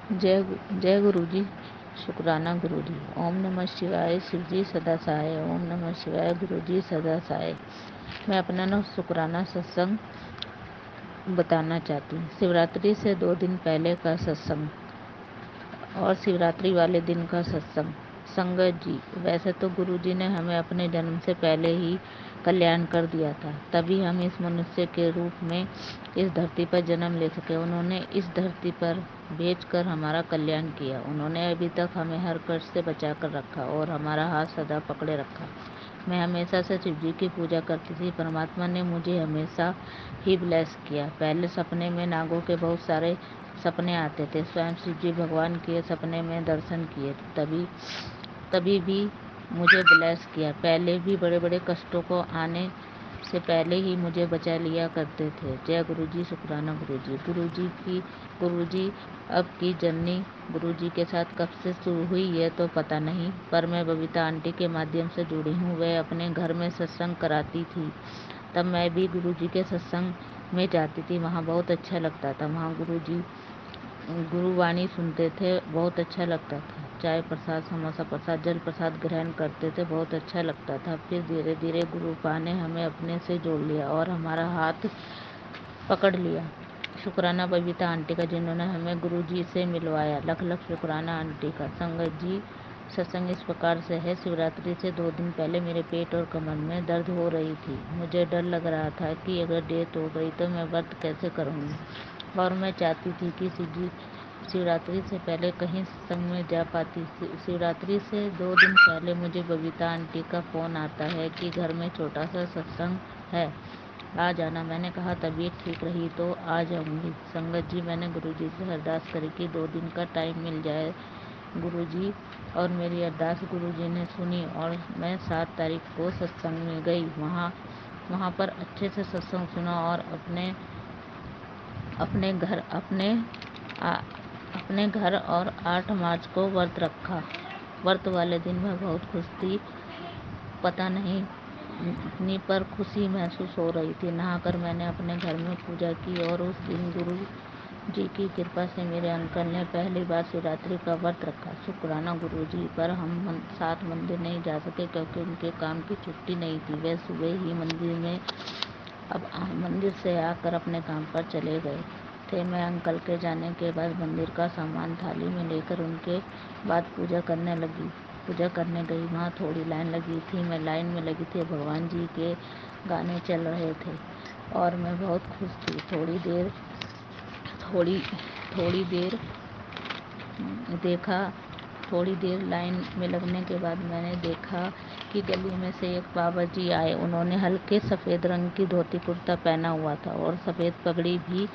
जय गुरु जी। शुक्राना गुरु जी। ओम नमः शिवाय। शिव जी सदा सहाय। ओम नमः शिवाय। गुरु जी सदा सहाय। मैं अपना ना शुक्राना सत्संग बताना चाहती हूँ। शिवरात्रि से 2 दिन पहले का सत्संग और शिवरात्रि वाले दिन का सत्संग। संगत जी, वैसे तो गुरु जी ने हमें अपने जन्म से पहले ही कल्याण कर दिया था, तभी हम इस मनुष्य के रूप में इस धरती पर जन्म ले सके। उन्होंने इस धरती पर भेजकर हमारा कल्याण किया। उन्होंने अभी तक हमें हर कष्ट से बचा कर रखा और हमारा हाथ सदा पकड़े रखा। मैं हमेशा से शिव जी की पूजा करती थी। परमात्मा ने मुझे हमेशा ही ब्लेस किया। पहले सपने में नागों के बहुत सारे सपने आते थे। स्वयं शिव जी भगवान के सपने में दर्शन किए, तभी भी मुझे ब्लेस किया। पहले भी बड़े बड़े कष्टों को आने से पहले ही मुझे बचा लिया करते थे। जय गुरु जी। शुक्राना गुरु जी। गुरु जी अब की जर्नी गुरु जी के साथ कब से शुरू हुई ये तो पता नहीं, पर मैं बबीता आंटी के माध्यम से जुड़ी हूँ। वह अपने घर में सत्संग कराती थी, तब मैं भी गुरु जी के सत्संग में जाती थी। वहाँ बहुत अच्छा लगता था। वहाँ गुरु जी गुरुवाणी सुनते थे, बहुत अच्छा लगता था। चाय प्रसाद, समोसा प्रसाद, जल प्रसाद ग्रहण करते थे, बहुत अच्छा लगता था। फिर धीरे धीरे गुरुपा ने हमें अपने से जोड़ लिया और हमारा हाथ पकड़ लिया। शुक्राना बबीता आंटी का, जिन्होंने हमें गुरु जी से मिलवाया। लख लख शुक्राना आंटी का। संगत जी, सत्संग इस प्रकार से है। शिवरात्रि से 2 दिन पहले मेरे पेट और कमर में दर्द हो रही थी। मुझे डर लग रहा था कि अगर डेथ हो गई तो मैं व्रत कैसे करूँगी, और मैं चाहती थी कि शिवरात्रि से पहले कहीं सत्संग में जा पाती। शिवरात्रि से 2 दिन पहले मुझे बबीता आंटी का फ़ोन आता है कि घर में छोटा सा सत्संग है, आ जाना। मैंने कहा तबीयत ठीक रही तो आ जाऊंगी। संगत जी, मैंने गुरुजी से अरदास करी कि 2 दिन का टाइम मिल जाए गुरुजी, और मेरी अरदास गुरुजी ने सुनी और मैं 7 तारीख को सत्संग में गई। वहाँ पर अच्छे से सत्संग सुना और अपने घर अपने घर और 8 मार्च को व्रत रखा। व्रत वाले दिन मैं बहुत खुश थी, पता नहीं इतनी पर खुशी महसूस हो रही थी। नहाकर मैंने अपने घर में पूजा की और उस दिन गुरु जी की कृपा से मेरे अंकल ने पहली बार शिवरात्रि का व्रत रखा। शुक्राना गुरु जी। पर हम साथ मंदिर नहीं जा सके क्योंकि उनके काम की छुट्टी नहीं थी। वे सुबह ही मंदिर से आकर अपने काम पर चले गए थे। मैं अंकल के जाने के बाद मंदिर का सामान थाली में लेकर उनके बाद पूजा करने गई। वहाँ थोड़ी लाइन लगी थी। मैं लाइन में लगी थी। भगवान जी के गाने चल रहे थे और मैं बहुत खुश थी। थोड़ी देर देखा थोड़ी देर लाइन में लगने के बाद मैंने देखा कि गली में से एक बाबा जी आए। उन्होंने हल्के सफ़ेद रंग की धोती कुर्ता पहना हुआ था और सफ़ेद पगड़ी भी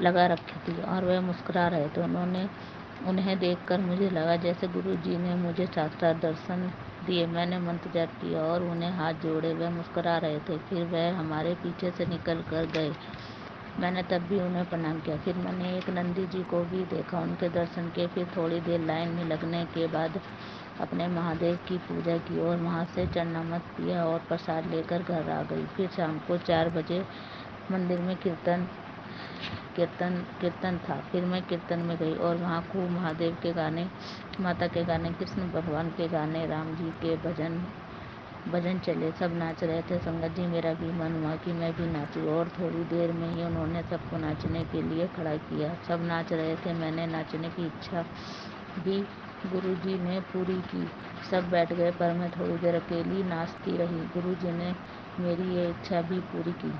लगा रखी थी और वह मुस्कुरा रहे थे। उन्हें देखकर मुझे लगा जैसे गुरु जी ने मुझे साक्षात दर्शन दिए। मैंने मंत्र जाप किया और उन्हें हाथ जोड़े। वह मुस्कुरा रहे थे। फिर वह हमारे पीछे से निकल कर गए। मैंने तब भी उन्हें प्रणाम किया। फिर मैंने एक नंदी जी को भी देखा, उनके दर्शन किए। फिर थोड़ी देर लाइन में लगने के बाद अपने महादेव की पूजा की और वहाँ से चरणामृत पिया और प्रसाद लेकर घर आ गई। फिर शाम को 4 बजे मंदिर में कीर्तन था। फिर मैं कीर्तन में गई और वहाँ खूब महादेव के गाने, माता के गाने, कृष्ण भगवान के गाने, राम जी के भजन चले। सब नाच रहे थे। संगत जी, मेरा भी मन हुआ कि मैं भी नाचूं और थोड़ी देर में ही उन्होंने सबको नाचने के लिए खड़ा किया। सब नाच रहे थे। मैंने नाचने की इच्छा भी गुरु जी ने पूरी की। सब बैठ गए पर मैं थोड़ी देर अकेली नाचती रही। गुरु जी ने मेरी ये इच्छा भी पूरी की।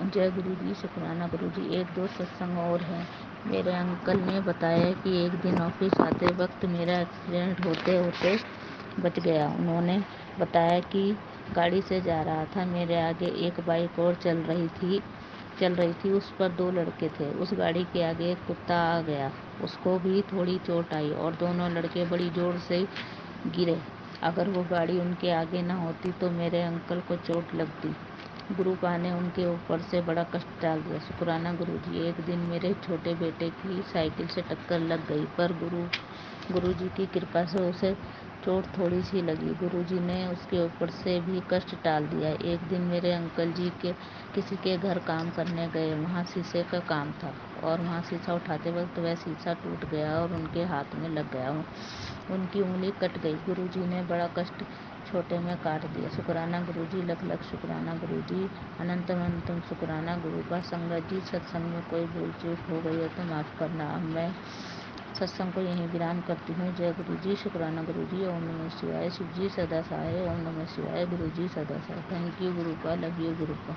जय गुरु जी। शुक्राना गुरु जी। 1-2 सत्संग और हैं। मेरे अंकल ने बताया कि एक दिन ऑफिस आते वक्त मेरा एक्सीडेंट होते होते बच गया। उन्होंने बताया कि गाड़ी से जा रहा था। मेरे आगे एक बाइक और चल रही थी। उस पर 2 लड़के थे। उस गाड़ी के आगे एक कुत्ता आ गया। उसको भी थोड़ी चोट आई और दोनों लड़के बड़ी जोर से गिरे। अगर वो गाड़ी उनके आगे न होती तो मेरे अंकल को चोट लगती। गुरुपा ने उनके ऊपर से बड़ा कष्ट डाल दिया। शुक्राना गुरु जी। एक दिन मेरे छोटे बेटे की साइकिल से टक्कर लग गई, पर गुरु जी की कृपा से उसे चोट थोड़ी सी लगी। गुरुजी ने उसके ऊपर से भी कष्ट टाल दिया। एक दिन मेरे अंकल जी के किसी के घर काम करने गए। वहाँ शीशे का काम था और वहाँ शीशा उठाते वक्त वह शीशा टूट गया और उनके हाथ में लग गया। उनकी उंगली कट गई। गुरुजी ने बड़ा कष्ट छोटे में काट दिया। शुक्राना गुरुजी, लख लख शुक्राना गुरुजी, अनंतम अनंतम शुक्राना गुरु का। संगत जी, सत्संग में कोई भूल चूक हो गई है तो माफ़ करना। अब मैं सत्संग को यहीं विराम करती हूँ। जय गुरु जी, शुक्राना गुरु जी, ओम नमः शिवाय, शिव जी सदा सहाय, ओम नमः शिवाय, गुरु जी सदा सहाय। थैंक यू गुरुपा, लव यू गुरुपा।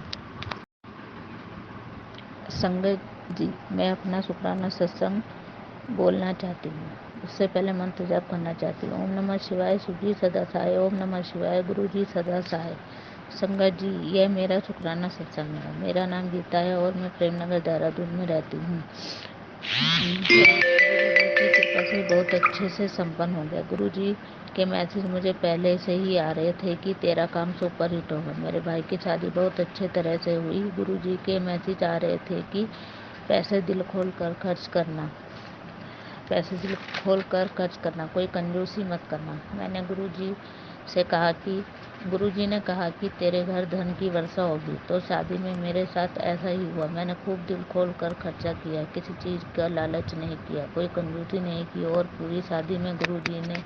संगत जी, मैं अपना शुक्राना सत्संग बोलना चाहती हूँ। उससे पहले मंत्र जाप करना चाहती हूँ। ओम नमः शिवाय, शिव जी सदा सहाय, ओम नमः शिवाय, गुरु जी सदा सहाय। संगत जी, यह मेरा शुक्राना सत्संग है। मेरा नाम गीता है और मैं प्रेमनगर देहरादून में रहती हूँ। की कृपा से बहुत अच्छे से संपन्न हो गया। गुरुजी के मैसेज मुझे पहले से ही आ रहे थे कि तेरा काम सुपर हिट होगा। मेरे भाई की शादी बहुत अच्छे तरह से हुई। गुरुजी के मैसेज आ रहे थे कि पैसे दिल खोल कर खर्च करना, पैसे दिल खोल कर खर्च करना, कोई कंजूसी मत करना। मैंने गुरुजी से कहा कि गुरुजी ने कहा कि तेरे घर धन की वर्षा होगी। तो शादी में मेरे साथ ऐसा ही हुआ। मैंने खूब दिल खोल कर खर्चा किया, किसी चीज़ का लालच नहीं किया, कोई कंजूसी नहीं की और पूरी शादी में गुरुजी ने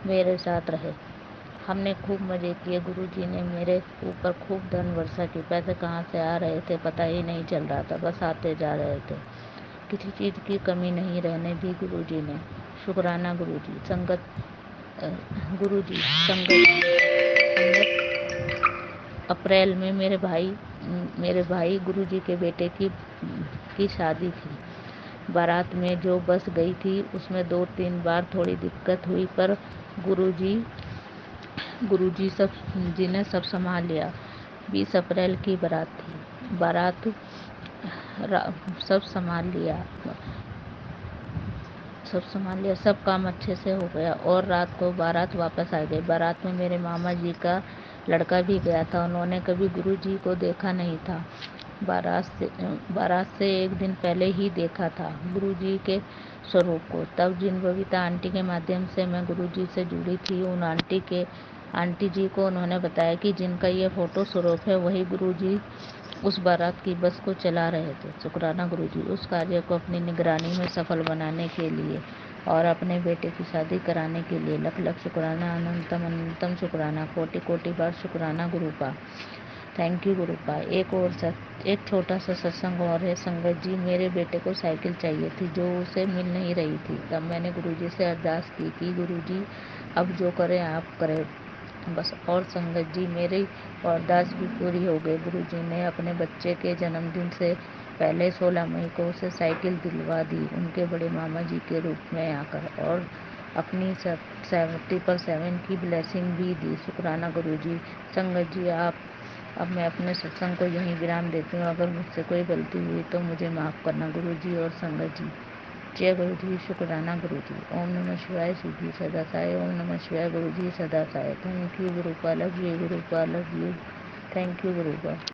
मेरे साथ रहे। हमने खूब मज़े किए। गुरुजी ने मेरे ऊपर खूब धन वर्षा की। पैसे कहाँ से आ रहे थे पता ही नहीं चल रहा था, बस आते जा रहे थे। किसी चीज़ की कमी नहीं रहने दी गुरुजी ने। शुक्राना गुरुजी। संगत गुरुजी, संगत अप्रैल में मेरे भाई गुरुजी के बेटे की शादी थी। बारात में जो बस गई थी उसमें 2-3 बार थोड़ी दिक्कत हुई, पर गुरुजी ने सब संभाल लिया। 20 अप्रैल की बारात थी। सब संभाल लिया, सब काम अच्छे से हो गया और रात को बारात वापस आ गई। बारात में मेरे मामा जी का लड़का भी गया था। उन्होंने कभी गुरुजी को देखा नहीं था। बारात से एक दिन पहले ही देखा था गुरुजी के स्वरूप को। तब जिन बबीता आंटी के माध्यम से मैं गुरुजी से जुड़ी थी, उन आंटी जी को उन्होंने बताया कि जिनका ये फोटो स्वरूप है वही गुरुजी उस बारात की बस को चला रहे थे। शुक्राना गुरुजी। उस कार्य को अपनी निगरानी में सफल बनाने के लिए और अपने बेटे की शादी कराने के लिए लख लख शुक्राना, अनंतम अनंतम शुक्राना, कोटि कोटि बार शुक्राना गुरुपा। Thank you गुरुपा। एक छोटा सा सत्संग और है। संगत जी, मेरे बेटे को साइकिल चाहिए थी जो उसे मिल नहीं रही थी। तब मैंने गुरुजी से अरदास की कि गुरुजी अब जो करें आप करें बस। और संगत जी, मेरी अरदास भी पूरी हो गई। गुरुजी ने अपने बच्चे के जन्मदिन से पहले 16 मई को उसे साइकिल दिलवा दी, उनके बड़े मामा जी के रूप में आकर, और अपनी 7 की ब्लेसिंग भी दी। शुक्राना गुरुजी। संगत जी, अब मैं अपने सत्संग को यहीं विराम देती हूँ। अगर मुझसे कोई गलती हुई तो मुझे माफ़ करना गुरुजी और संगत जी। जय गुरु जी, शुक्राना गुरु जी। ओम नमः शिवाय, शिव जी सदा सहाय, ओम नमः शिवाय, गुरु जी सदा सहाय। Thank you गुरुपा, love you गुरुपा, love you. Thank you गुरुपा।